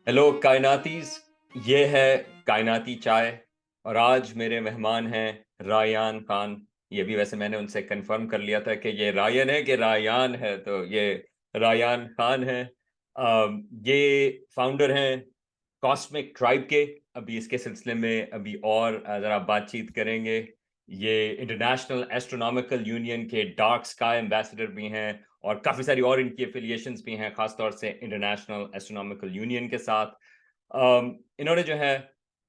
Hello कायनातीज। ये है कायनाती चाय। और आज मेरे मेहमान हैं रायान खान। ये भी वैसे मैंने उनसे कंफर्म कर लिया था कि ये रायन है कि रायान है, तो ये रायान खान है। ये फाउंडर हैं कॉस्मिक ट्राइब के। अभी इसके सिलसिले में अभी और ज़रा बातचीत करेंगे। ये इंटरनेशनल एस्ट्रोनॉमिकल यूनियन के डार्क स्काई एम्बेसडर भी हैं और काफ़ी सारी और इनकी एफिलिएशंस भी हैं, खासतौर से इंटरनेशनल एस्ट्रोनॉमिकल यूनियन के साथ। इन्होंने जो है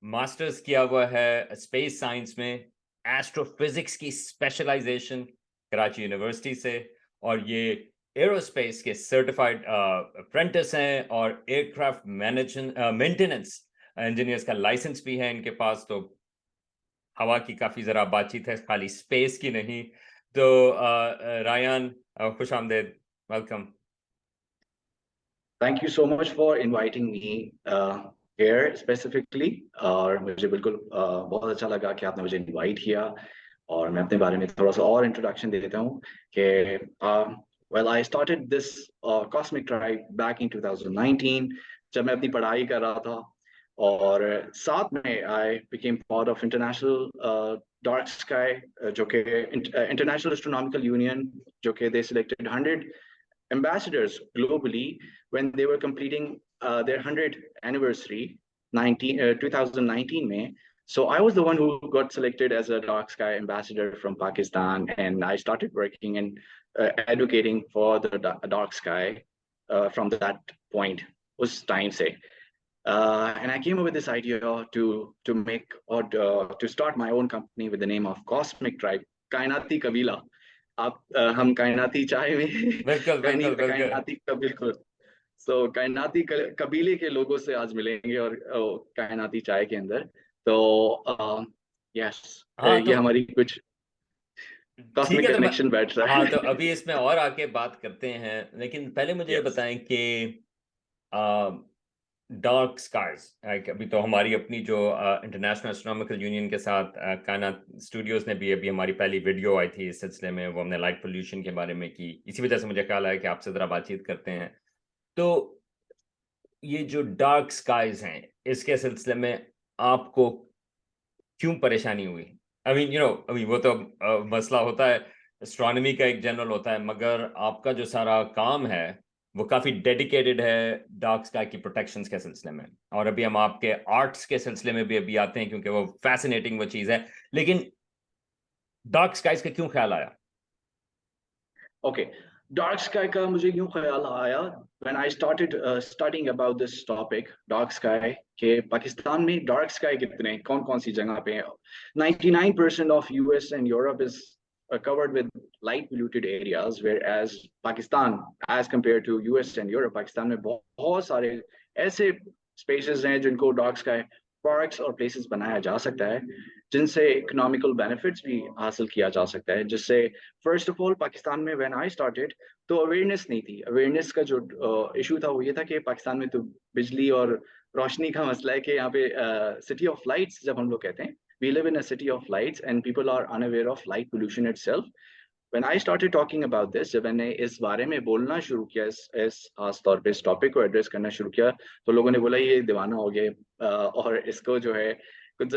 मास्टर्स किया हुआ है स्पेस साइंस में, एस्ट्रोफिजिक्स की स्पेशलाइजेशन कराची यूनिवर्सिटी से। और ये एरोस्पेस के सर्टिफाइड अप्रेंटिस हैं और एयरक्राफ्ट मेंटेनेंस इंजीनियर्स का लाइसेंस भी है इनके पास। तो हवा की काफ़ी ज़रा बातचीत है, खाली स्पेस की नहीं। तो रायान, खुश आमदेद, welcome. Thank you so much for inviting me here specifically. और मुझे बिल्कुल बहुत अच्छा लगा कि आपने मुझे इनवाइट किया। और मैं अपने बारे में थोड़ा सा और इंट्रोडक्शन दे देता हूँ कि well I started this cosmic tribe back in 2019 जब मैं अपनी पढ़ाई कर रहा था। और साथ में I became part of international dark sky, जो कि इंटरनेशनल एस्ट्रोनॉमिकल यूनियन, जो कि they selected 100 ambassadors globally when they were completing their 100th anniversary 2019 May. So I was the one who got selected as a dark sky ambassador from Pakistan, and I started working and advocating for the dark sky from that point, was time say. And I came up with this idea to make or to start my own company with the name of Cosmic Tribe, Kainaati Kabila. आप हम कायनाती चाय में बिल्कुल बिल्कुल बिल्कुल। कायनाती का बिल्कुल। सो कायनाती कबीले के लोगों से आज मिलेंगे और कायनाती चाय के अंदर। तो यस, हाँ ये तो हमारी कुछ ठीक कॉस्मिक है। तो कनेक्शन बैठ रहा हाँ, तो है। अभी इसमें और आके बात करते हैं, लेकिन पहले मुझे ये यस। बताएं कि डार्क स्काईज, अभी तो हमारी अपनी जो इंटरनेशनल एस्ट्रोनॉमिकल यूनियन के साथ कायनात स्टूडियोज ने भी अभी हमारी पहली वीडियो आई थी इस सिलसिले में, वो हमने लाइट पोल्यूशन के बारे में की। इसी वजह से मुझे ख्याल आया कि आपसे ज़रा बातचीत करते हैं। तो ये जो डार्क स्काईज हैं, इसके सिलसिले में आपको क्यों परेशानी हुई? आई मीन अभी वो तो मसला होता है, एस्ट्रोनॉमी का एक जनरल होता है, मगर आपका जो सारा काम है वो काफी डेडिकेटेड है डार्क स्काई की प्रोटेक्शंस के सिलसिले में। और अभी हम आपके आर्ट्स के सिलसिले में भी अभी आते हैं, क्योंकि वो फैसिनेटिंग वो चीज है। लेकिन डार्क स्काईज का क्यों ख्याल आया? ओके, डार्क स्काई का मुझे यूं ख्याल आया when I started studying about this topic, dark sky, कि पाकिस्तान में डार्क स्काई कितने हैं, कौन कौन सी जगह पे हैं। 99% of US and Europe is covered with light polluted areas, whereas Pakistan, as compared to US and Europe, Pakistan में बहुत सारे ऐसे spaces हैं जिनको डार्क स्काई पार्क्स और प्लेसेस बनाया जा सकता है, जिनसे इकोनॉमिकल बेनिफिट्स भी हासिल किया जा सकता है। जिससे फर्स्ट ऑफ ऑल पाकिस्तान में व्हेन आई स्टार्टेड तो अवेयरनेस नहीं थी। अवेयरनेस का जो इशू था वो ये था कि पाकिस्तान में तो बिजली और रोशनी का मसला है कि यहाँ पे सिटी ऑफ लाइट्स जब हम लोग कहते हैं, we live in a city of lights and people are unaware of light pollution itself. When I started talking about this, जब मैंने इस बारे में बोलना शुरू किया, इस खास तौर पे इस टॉपिक को एड्रेस करना शुरू किया, तो लोगों ने बोला ये दीवाना हो गया और इसको जो है कुछ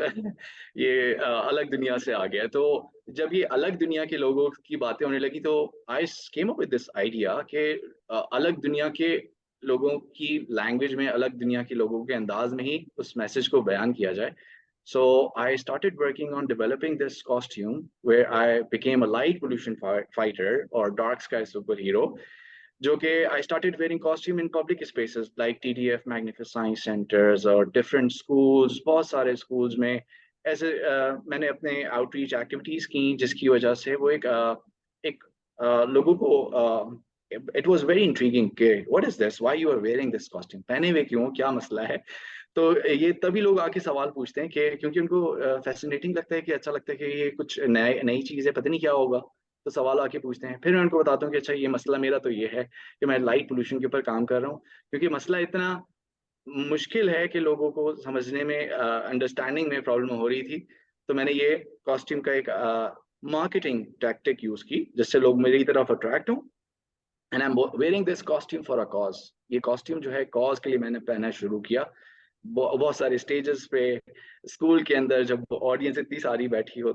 ये अलग दुनिया से आ गया। तो जब ये अलग दुनिया के लोगों की बातें होने लगी तो I came up with this idea कि अलग दुनिया के लोगों की लैंग्वेज में, अलग दुनिया के लोगों के अंदाज में ही उस मैसेज को बयान किया जाए। So I started working on developing this costume where I became a light pollution fighter or dark sky superhero. जो कि I started wearing costume in public spaces like TDF Magnificent Centers और different schools, बहुत सारे schools में ऐसे मैंने अपने outreach activities की, जिसकी वजह से वो एक लोगों को it was very intriguing कि what is this, why you are wearing this costume, पहने हुए क्यों, क्या मसला है। तो ये तभी लोग आके सवाल पूछते हैं कि क्योंकि उनको फैसिनेटिंग लगता है, कि अच्छा लगता है कि ये कुछ नए नई चीज़ है, पता नहीं क्या होगा। तो सवाल आके पूछते हैं, फिर मैं उनको बताता हूँ कि अच्छा ये मसला मेरा तो ये है कि मैं लाइट पोल्यूशन के ऊपर काम कर रहा हूँ, क्योंकि मसला इतना मुश्किल है कि लोगों को समझने में, अंडरस्टैंडिंग में प्रॉब्लम हो रही थी। तो मैंने ये कॉस्ट्यूम का एक मार्केटिंग टैक्टिक यूज की, जिससे लोग मेरी तरफ अट्रैक्ट हों and I am wearing this costume for a cause. ये कॉस्ट्यूम जो है कॉज के लिए मैंने पहनना शुरू किया। बहुत सारे स्टेजेस पे, स्कूल के अंदर जब ऑडियंस इतनी सारी बैठी हो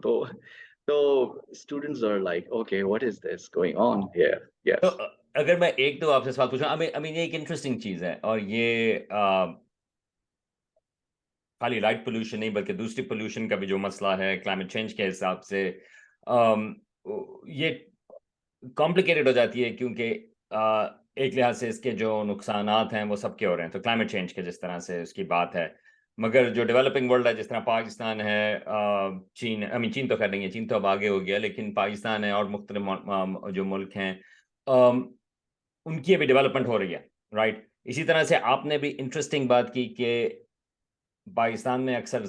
तो students are like okay what is this going on here. तो यस अगर मैं एक दो आपसे सवाल पूछूं, आई मीन ये एक इंटरेस्टिंग चीज है, और ये खाली लाइट पोल्यूशन नहीं बल्कि दूसरी पोल्यूशन का भी जो मसला है क्लाइमेट चेंज के हिसाब से, अम, ये कॉम्प्लिकेटेड हो जाती है, क्योंकि एक लिहाज से इसके जो नुकसानात हैं वो सबके हो रहे हैं, तो क्लाइमेट चेंज के जिस तरह से उसकी बात है, मगर जो डेवलपिंग वर्ल्ड है जिस तरह पाकिस्तान है, चीन, आई मीन चीन तो खैर नहीं है, चीन तो अब आगे हो गया, लेकिन पाकिस्तान है और मुख्तलिफ जो मुल्क हैं, अम, उनकी अभी डेवलपमेंट हो रही है, राइट। इसी तरह से आपने भी इंटरेस्टिंग बात की कि पाकिस्तान में अक्सर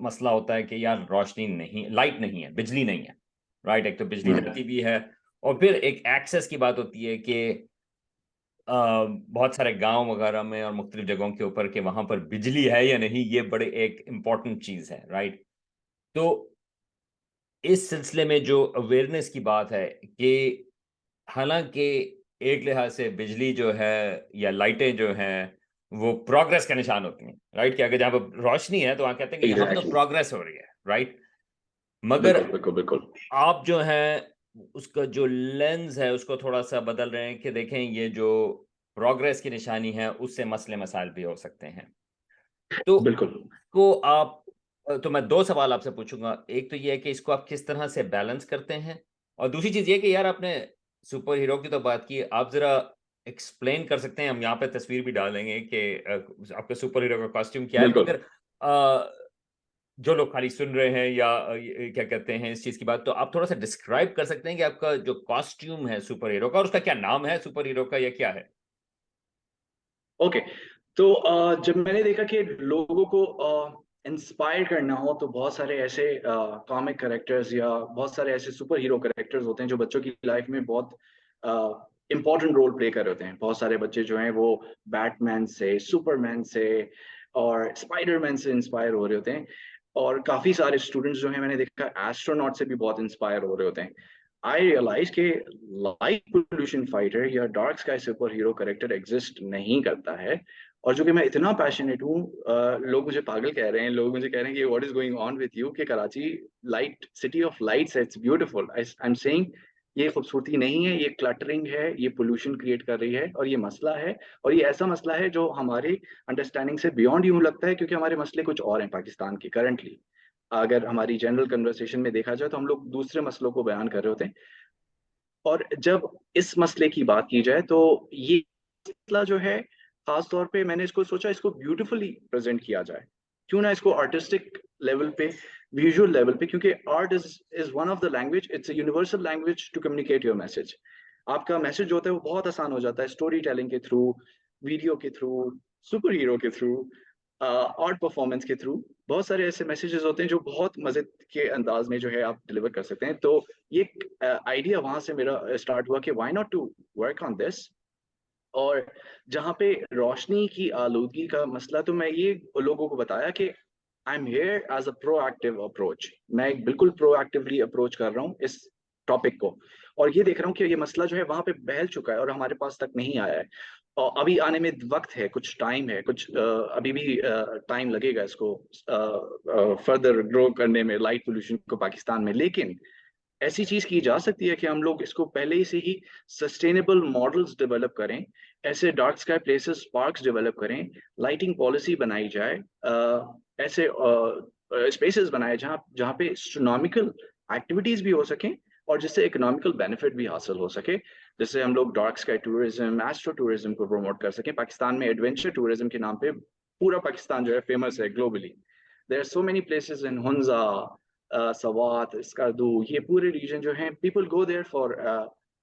मसला होता है कि यार रोशनी नहीं, लाइट नहीं है, बिजली नहीं है, राइट। एक तो बिजली जाती भी है, और फिर एक एक्सेस की बात होती है कि बहुत सारे गांव वगैरह में और मुख्तलिफ जगहों के ऊपर कि वहां पर बिजली है या नहीं, ये बड़े एक इम्पॉर्टेंट चीज है, राइट। तो इस सिलसिले में जो अवेयरनेस की बात है कि हालांकि एक लिहाज से बिजली जो है या लाइटें जो हैं वो प्रोग्रेस का निशान होती हैं, राइट, कि अगर जहाँ पर रोशनी है तो वहाँ कहते हैं कि यहाँ पर तो एग्जैक्टली प्रोग्रेस हो रही है, राइट। मगर बिल्कुल बिल्कुल बिल्कुल आप जो है उसका जो लेंस है उसको थोड़ा सा बदल रहे हैं कि देखें ये जो प्रोग्रेस की निशानी है उससे मसले मसाइल भी हो सकते हैं। तो बिल्कुल। को आप, तो मैं दो सवाल आपसे पूछूंगा, एक तो ये है कि इसको आप किस तरह से बैलेंस करते हैं, और दूसरी चीज ये कि यार आपने सुपर हीरो की तो बात की, आप जरा एक्सप्लेन कर सकते हैं, हम यहाँ पे तस्वीर भी डालेंगे कि आपका सुपर हीरो का कॉस्ट्यूम क्या है, बिल्कुल मगर जो लोग खाली सुन रहे हैं या क्या कहते हैं इस चीज की बात, तो आप थोड़ा सा डिस्क्राइब कर सकते हैं कि आपका जो कॉस्ट्यूम है सुपर हीरो का और उसका क्या नाम है, सुपर हीरो का, या क्या है। ओके। तो जब मैंने देखा कि लोगों को इंस्पायर करना हो तो बहुत सारे ऐसे कॉमिक कैरेक्टर्स या बहुत सारे ऐसे सुपर हीरो कैरेक्टर्स होते हैं जो बच्चों की लाइफ में बहुत इंपॉर्टेंट रोल प्ले कर रहे होते हैं। बहुत सारे बच्चे जो हैं वो बैटमैन से, सुपरमैन से और स्पाइडरमैन से इंस्पायर हो रहे होते हैं। और काफी सारे स्टूडेंट्स जो हैं मैंने देखा एस्ट्रोनॉट से भी बहुत इंस्पायर हो रहे होते हैं। आई रियलाइज के लाइट पोल्यूशन फाइटर या dark sky super hero character exist नहीं करता है। और जो कि मैं इतना पैशनेट हूँ, लोग मुझे पागल कह रहे हैं, लोग मुझे कह रहे हैं कि what is going on with you, कि Karachi light city of lights है, it's beautiful. I am saying ये खूबसूरती नहीं है, ये क्लटरिंग है, ये पोल्यूशन क्रिएट कर रही है, और ये मसला है। और ये ऐसा मसला है जो हमारी अंडरस्टैंडिंग से बियॉन्ड यूं लगता है, क्योंकि हमारे मसले कुछ और हैं पाकिस्तान के करंटली। अगर हमारी जनरल कन्वर्सेशन में देखा जाए तो हम लोग दूसरे मसलों को बयान कर रहे होते हैं। और जब इस मसले की बात की जाए तो ये मसला जो है, खास तौर पे मैंने इसको सोचा इसको ब्यूटीफुली प्रेजेंट किया जाए। क्यों ना इसको आर्टिस्टिक लेवल पे, विजुअल लेवल पे, क्योंकि art is one of the language, it's a universal language to communicate your message. आपका मैसेज जो होता है वो बहुत आसान हो जाता है स्टोरी टेलिंग के थ्रू, वीडियो के थ्रू, सुपर हीरो के थ्रू, आर्ट परफॉर्मेंस के थ्रू। बहुत सारे ऐसे मैसेजेस होते हैं जो बहुत मजे के अंदाज में जो है आप डिलीवर कर सकते हैं। तो ये आइडिया वहां से मेरा स्टार्ट हुआ कि why not to work on this. और जहाँ पे रोशनी की आलूदगी का मसला, तो मैं ये लोगों को बताया कि I am here as a proactive approach. मैं एक बिल्कुल प्रोएक्टिवली अप्रोच कर रहा हूँ इस टॉपिक को। और ये देख रहा हूँ कि ये मसला जो है वहां पे बहल चुका है और हमारे पास तक नहीं आया है। और अभी आने में वक्त है, कुछ टाइम है, कुछ अभी भी टाइम लगेगा इसको फर्दर ग्रो करने में, लाइट पोल्यूशन को पाकिस्तान में। लेकिन ऐसी चीज की जा सकती है कि हम लोग इसको पहले ही से ही सस्टेनेबल मॉडल्स डेवलप करें, ऐसे dark sky places parks develop करें, लाइटिंग पॉलिसी बनाई जाए, ऐसे स्पेसेस बनाए जहाँ जहाँ पे एस्ट्रोनॉमिकल एक्टिविटीज भी हो सकें और जिससे इकोनॉमिकल बेनिफिट भी हासिल हो सके। जिससे हम लोग dark sky tourism, astro tourism को प्रमोट कर सकें। पाकिस्तान में एडवेंचर टूरिज्म के नाम पे पूरा पाकिस्तान जो है फेमस है globally. There are so many places in Hunza, Swat, Skardu, ये पूरे रीजन जो हैं people go there for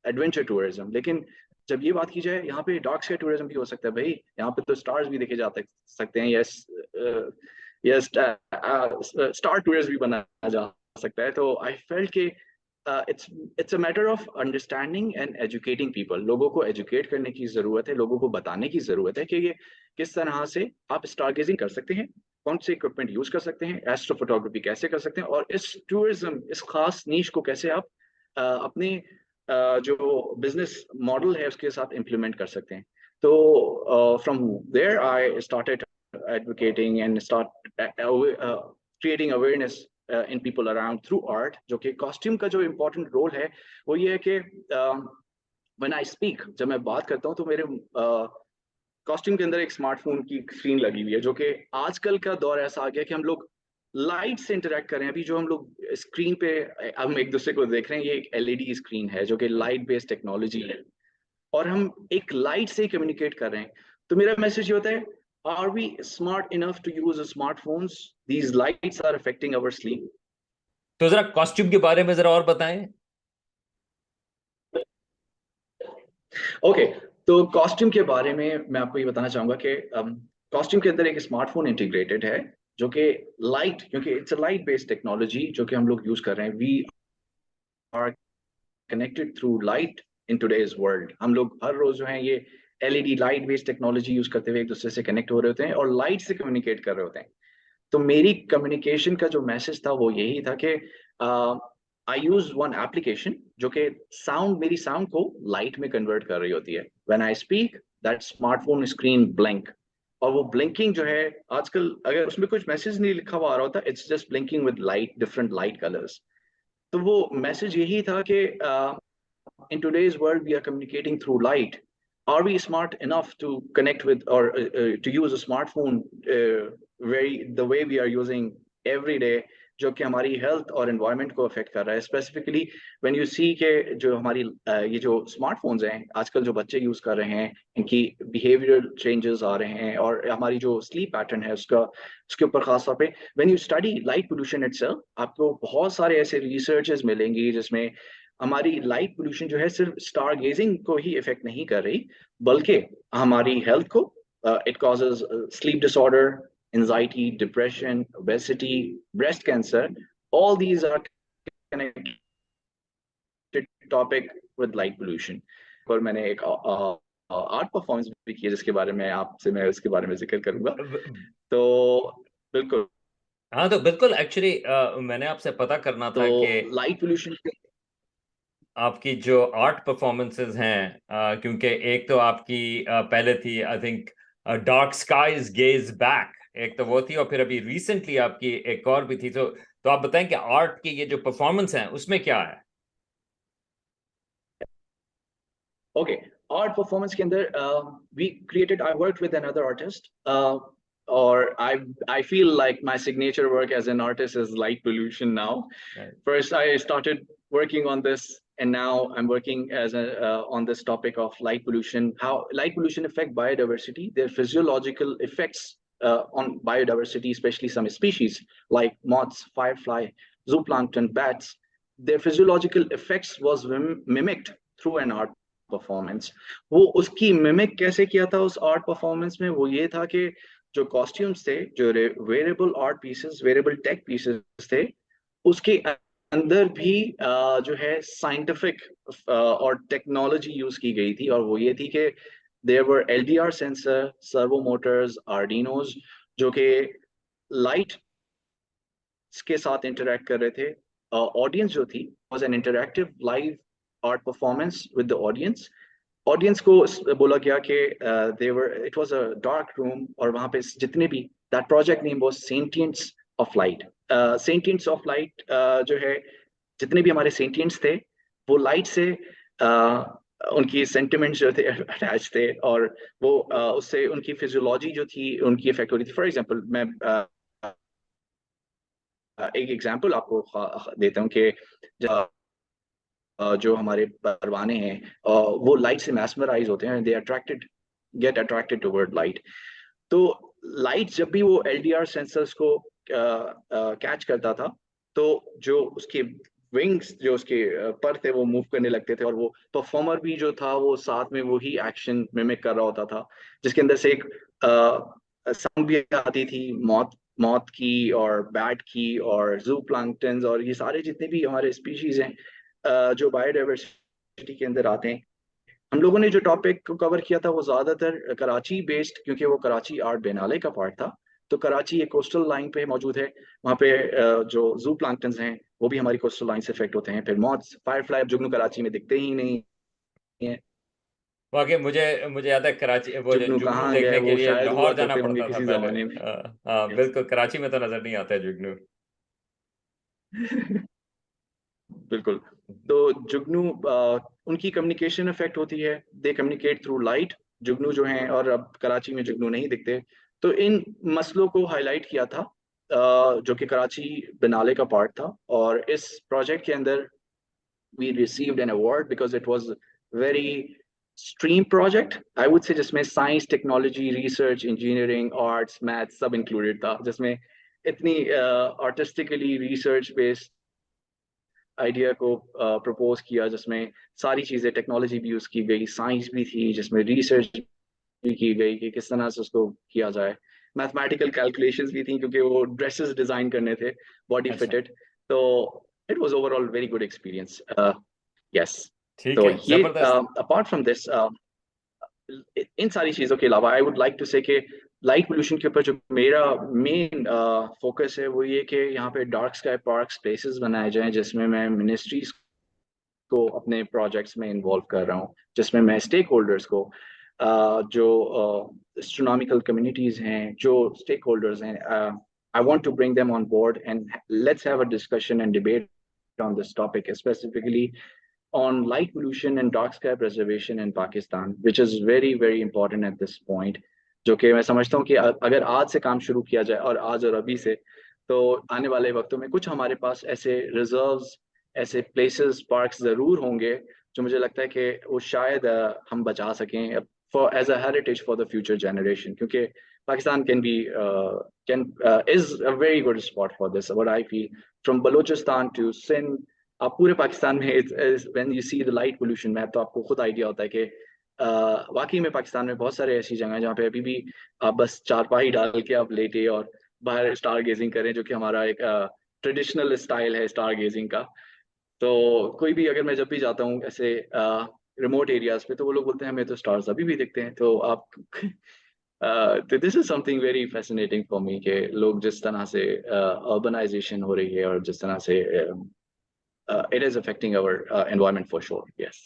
adventure tourism. लेकिन जब ये बात की जाए यहाँ पे डार्क स्काई टूरिज्म भी हो सकता है भाई। यहाँ पे तो स्टार्स भी देखे जाते सकते हैं। यस, यस, स्टार टूरिस्ट भी बनाया जा सकता है। तो आई फेल्ट के it's it's a matter of understanding and educating people. लोगों को एजुकेट करने की जरूरत है, लोगों को बताने की जरूरत है कि ये किस तरह से आप स्टार गेजिंग कर सकते हैं, कौन से इक्विपमेंट यूज कर सकते हैं, एस्ट्रो फोटोग्राफी कैसे कर सकते हैं, और इस टूरिज्म, इस खास नीश को कैसे आप अपने जो बिजनेस मॉडल है उसके साथ इम्प्लीमेंट कर सकते हैं। तो from there I started advocating and start creating awareness in people around through art. जो कि कॉस्ट्यूम का जो इम्पोर्टेंट रोल है वो ये है कि व्हेन आई स्पीक, जब मैं बात करता हूँ तो मेरे कॉस्ट्यूम के अंदर एक स्मार्टफोन की स्क्रीन लगी हुई है। जो कि आजकल का दौर ऐसा आ गया कि हम लोग लाइट से इंटरेक्ट कर रहे हैं। अभी जो हम लोग स्क्रीन पे हम एक दूसरे को देख रहे हैं, ये एक एलईडी स्क्रीन है जो कि लाइट बेस्ड टेक्नोलॉजी है, और हम एक लाइट से कम्युनिकेट कर रहे हैं। तो मेरा मैसेज ये होता है, are we smart enough to use smartphones? These lights are affecting our sleep. तो जरा कॉस्ट्यूम के बारे में जरा और बताएं। ओके, तो कॉस्ट्यूम के बारे में मैं आपको ये बताना चाहूंगा कि कॉस्ट्यूम के अंदर एक स्मार्टफोन इंटीग्रेटेड है जो कि लाइट, क्योंकि it's a light based technology जो कि हम लोग यूज कर रहे हैं। We are connected through light in today's world. हम लोग हर रोज जो है ये LED light based technology use करते हुए एक दूसरे से कनेक्ट हो रहे होते हैं और लाइट से कम्युनिकेट कर रहे होते हैं। तो मेरी कम्युनिकेशन का जो मैसेज था वो यही था कि आई यूज वन एप्लीकेशन जो कि साउंड, मेरी साउंड को लाइट में कन्वर्ट कर रही होती है। When I speak, that smartphone screen blink. और वो ब्लिंकिंग जो है, आजकल अगर उसमें कुछ मैसेज नहीं लिखा हुआ आ रहा होता, it's just blinking with light, different light colours. तो वो मैसेज यही था कि in today's world we are communicating through light. Are we smart enough to connect with, or to use a smartphone very the way we are using every day, जो कि हमारी health और environment को affect कर रहा है? Specifically when you सी के जो हमारी ये जो स्मार्टफोन्स हैं आजकल जो बच्चे यूज कर रहे हैं, इनकी बिहेवियरल चेंजेस आ रहे हैं, और हमारी जो स्लीप पैटर्न है उसका, उसके ऊपर खास तौर पे when you study light pollution itself, आपको बहुत सारे ऐसे रिसर्चेस मिलेंगी जिसमें हमारी लाइट पोल्यूशन जो है सिर्फ स्टार गेजिंग को ही इफेक्ट नहीं कर रही, बल्कि हमारी हेल्थ को, it causes sleep disorder, anxiety, depression, obesity, breast cancer. All these are connected topic with light pollution. और मैंने एक आर्ट परफॉर्मेंस भी की है जिसके बारे में आपसे मैं उसके बारे में जिक्र करूंगा। तो बिल्कुल, हाँ, तो बिल्कुल एक्चुअली मैंने आपसे पता करना तो था कि लाइट पोल्यूशन। आपकी जो आर्ट परफॉर्मेंसेस हैं, क्योंकि एक तो आपकी पहले थी I think dark skies gaze back, एक तो वो थी, और फिर अभी रिसेंटली आपकी एक और भी थी। तो आप बताएं कि आर्ट की ये जो परफॉर्मेंस है उसमें क्या है। ओके, आर्ट परफॉर्मेंस के अंदर we created, I work with another artist, और I feel like my signature work as an artist is light pollution now. Right. First I started working on this, and now I'm working as a on this topic of light pollution, how light pollution affect biodiversity, their physiological effects on biodiversity, especially some species like moths, firefly, zooplankton, bats. Their physiological effects was mimicked through an art performance. वो उसकी mimic कैसे किया था उस art performance में? वो ये था कि जो कॉस्ट्यूम्स थे, जो wearable art pieces, wearable tech pieces थे, उसके अंदर भी जो है साइंटिफिक और टेक्नोलॉजी यूज की गई थी। और वो ये थी कि there were LDR sensor, servo motors, Arduinos, जो कि लाइट के साथ इंटरेक्ट कर रहे थे। ऑडियंस जो थी was an interactive live art performance with the audience. Audience को बोला गया कि it was a dark room, और वहां पे जितने भी, that project name was sentients of light. Sentients of light जो है, जितने भी हमारे सेंटियंट्स थे वो लाइट से उनकी सेंटिमेंट्स जो थे अटैच थे, और वो उससे उनकी फिजियोलॉजी जो थी उनकी इफेक्ट हो रही थी। फॉर एग्जांपल मैं एक एग्जांपल आपको देता हूँ कि जो हमारे परवाने हैं वो लाइट से मैस्मराइज होते हैं, they attracted, get attracted toward light. तो लाइट जब भी वो एलडीआर सेंसर्स को कैच करता था, तो जो उसके विंग्स, जो उसके पर थे, वो मूव करने लगते थे, और वो परफॉर्मर भी जो था वो साथ में वही एक्शन मिमिक कर रहा होता था, जिसके अंदर से एक साउंड भी आती थी, मौत मौत की और बैट की और जू प्लांक्टन्स और ये सारे जितने भी हमारे स्पीशीज हैं जो बायोडाइवर्सिटी के अंदर आते हैं। हम लोगों ने जो टॉपिक को कवर किया था वो ज्यादातर कराची बेस्ड, क्योंकि वो कराची आर्ट बिएनाले का पार्ट था। तो कराची एक कोस्टल लाइन पे मौजूद है, वहाँ पे जो जू प्लांक्टन्स हैं वो भी हमारी कोस्टल लाइन से इफेक्ट होते हैं। फिर मॉथ्स, फायरफ्लाई, जुगनू कराची में दिखते ही नहीं है। वाकई मुझे मुझे याद है कराची, वो जो जुगनू जुगनू कहाँ गए, देखने के वो लिए शायद हुआ लाहौर जाना करते होंगे पड़ता था किसी पहले। जमाने में। हाँ यस। बिल्कुल, कराची में तो नजर नहीं आता है जुगनू। बिल्कुल। तो जुगनू उनकी कम्युनिकेशन इफेक्ट होती है, दे कम्युनिकेट थ्रू लाइट, जुगनू जो हैं, और अब कराची में जुगनू नहीं दिखते। तो इन मसलों को हाईलाइट किया था, जो कि कराची बिनाले का पार्ट था। और इस प्रोजेक्ट के अंदर we received an award because it was very stream project, I would say, जिसमें science, technology, research, engineering, arts, maths सब इंक्लूडेड था, जिसमें इतनी आर्टिस्टिकली रिसर्च बेस्ड आइडिया को प्रपोज किया, जिसमें सारी चीज़ें, टेक्नोलॉजी भी यूज़ की गई, साइंस भी थी, जिसमें रिसर्च भी की गई कि किस तरह से उसको किया जाए, मैथमेटिकल कैलकुलेशंस भी थी क्योंकि वो ड्रेसेस डिज़ाइन करने थे, बॉडी अच्छा, फिटेड। तो it was overall very good experience. Yes. ठीक तो है, ये जबरदस्त। अपार्ट फ्रॉम दिस, इन सारी चीज़ों के अलावा आई वुड लाइक टू से कि लाइट पोल्यूशन के ऊपर जो मेरा मेन फोकस है वो ये कि यहाँ पे डार्क स्काई पार्क स्पेसेस बनाए जाएं, जिसमें मैं मिनिस्ट्रीज को अपने प्रोजेक्ट्स में इन्वॉल्व कर रहा हूँ, जिसमें मैं स्टेक होल्डर्स को, जो एस्ट्रोनॉमिकल कम्युनिटीज हैं, जो स्टेक होल्डर्स हैं, I want to bring them on board and let's have a discussion and debate on this topic, specifically on light pollution and dark sky preservation in Pakistan, which is very, very important at this point. जो कि मैं समझता हूँ कि अगर आज से काम शुरू किया जाए, और आज और अभी से, तो आने वाले वक्तों में कुछ हमारे पास ऐसे रिजर्व्स, ऐसे प्लेसेस, पार्क्स ज़रूर होंगे जो मुझे लगता है कि वो शायद हम बचा सकें for as a heritage for the future generation, क्योंकि Pakistan can be can is a very good spot for this, what I feel, from Balochistan to Sindh. आप पूरे पाकिस्तान में when you see the light pollution map, तो आपको खुद आइडिया होता है कि वाकई में पाकिस्तान में बहुत सारे ऐसी जगह हैं जहाँ पे अभी भी आप बस चारपाई डाल के आप लेटे और बाहर स्टार गेजिंग करें, जो कि हमारा एक ट्रेडिशनल स्टाइल है स्टार गेजिंग का। तो कोई भी, अगर मैं जब भी जाता हूँ ऐसे रिमोट एरियाज पे, तो वो लोग बोलते हैं हमें तो स्टार्स अभी भी दिखते हैं। तो आप तो this is something very fascinating for me कि लोग जिस तरह से अर्बनाइजेशन हो रही है और जिस तरह से it is affecting our environment for sure. Yes.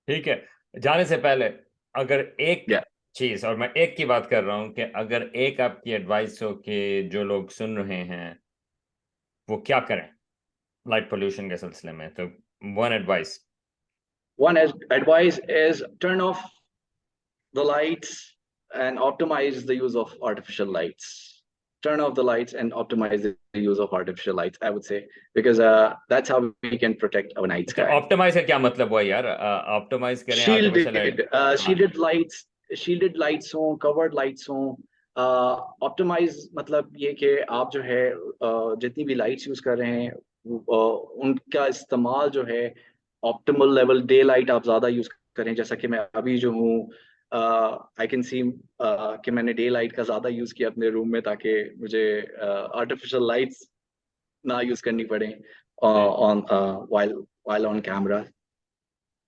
ठीक है, जाने से पहले अगर एक Yeah. चीज, और मैं एक की बात कर रहा हूँ, कि अगर एक आपकी एडवाइस हो कि जो लोग सुन रहे हैं वो क्या करें लाइट पोल्यूशन के सिलसिले में, तो one advice. One advice is turn off the lights and optimize the use of artificial lights. Turn off the lights and optimize the use of artificial lights, I would say, because that's how we can protect our night तो sky. Optimise का क्या मतलब हुआ यार? Optimise करें artificial light. Shielded, हाँ, shielded lights हों, covered lights हों। ऑप्टिमाइज मतलब ये कि आप जो है जितनी भी लाइट्स यूज कर रहे हैं, उनका इस्तेमाल जो है ऑप्टिमल लेवल, डे लाइट आप ज्यादा यूज करें। जैसा कि मैं अभी जो हूँ, आई कैन सी कि मैंने डे लाइट का ज्यादा यूज किया अपने रूम में, ताकि मुझे आर्टिफिशियल लाइट्स ना यूज करनी पड़े ठीक। On while while on camera.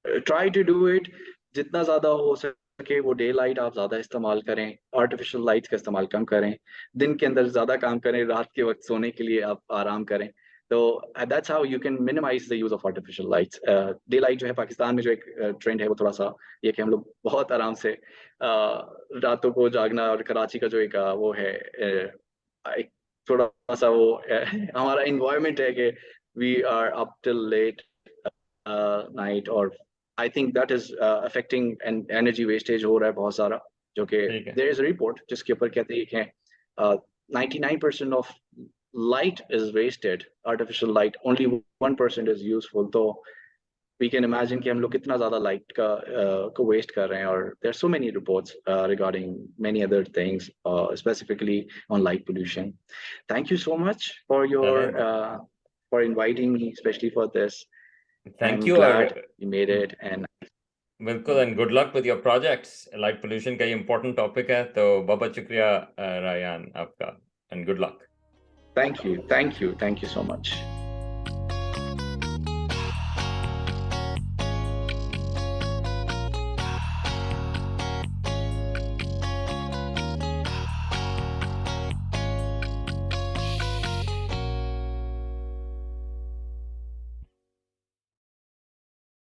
Try to do it, जितना ज्यादा हो सके वो डे लाइट आप ज्यादा इस्तेमाल करें, आर्टिफिशियल लाइट का इस्तेमाल कम करें, दिन के अंदर ज्यादा काम करें, रात के वक्त सोने के लिए आप आराम करें। तो that's how you can minimize the use of artificial lights. Day light जो है पाकिस्तान में जो एक ट्रेंड है, वो थोड़ा सा ये कि हम लोग बहुत आराम से रातों को जागना, और कराची का जो एक वो है, एक थोड़ा सा वो हमारा इन्वायरमेंट है कि we are up till late night, और I think that is affecting and energy wastage हो रहा है बहुत सारा, जो कि ठीक है। देयर इज अ रिपोर्ट जिसके ऊपर कहते हैं कि 99% of light is wasted, artificial light, only 1% is useful. तो वी कैन इमेजिन कि हम लोग कितना ज्यादा लाइट का को वेस्ट कर रहे हैं, और there are so many reports regarding many other things, specifically on light pollution. Thank you so much for your चलें, for inviting me, especially for this. Thank I'm you. और glad you made it, and बिल्कुल, and good luck with your projects. Light pollution का ये important topic है, तो बहुत शुक्रिया रायान आपका, and good luck. thank you so much.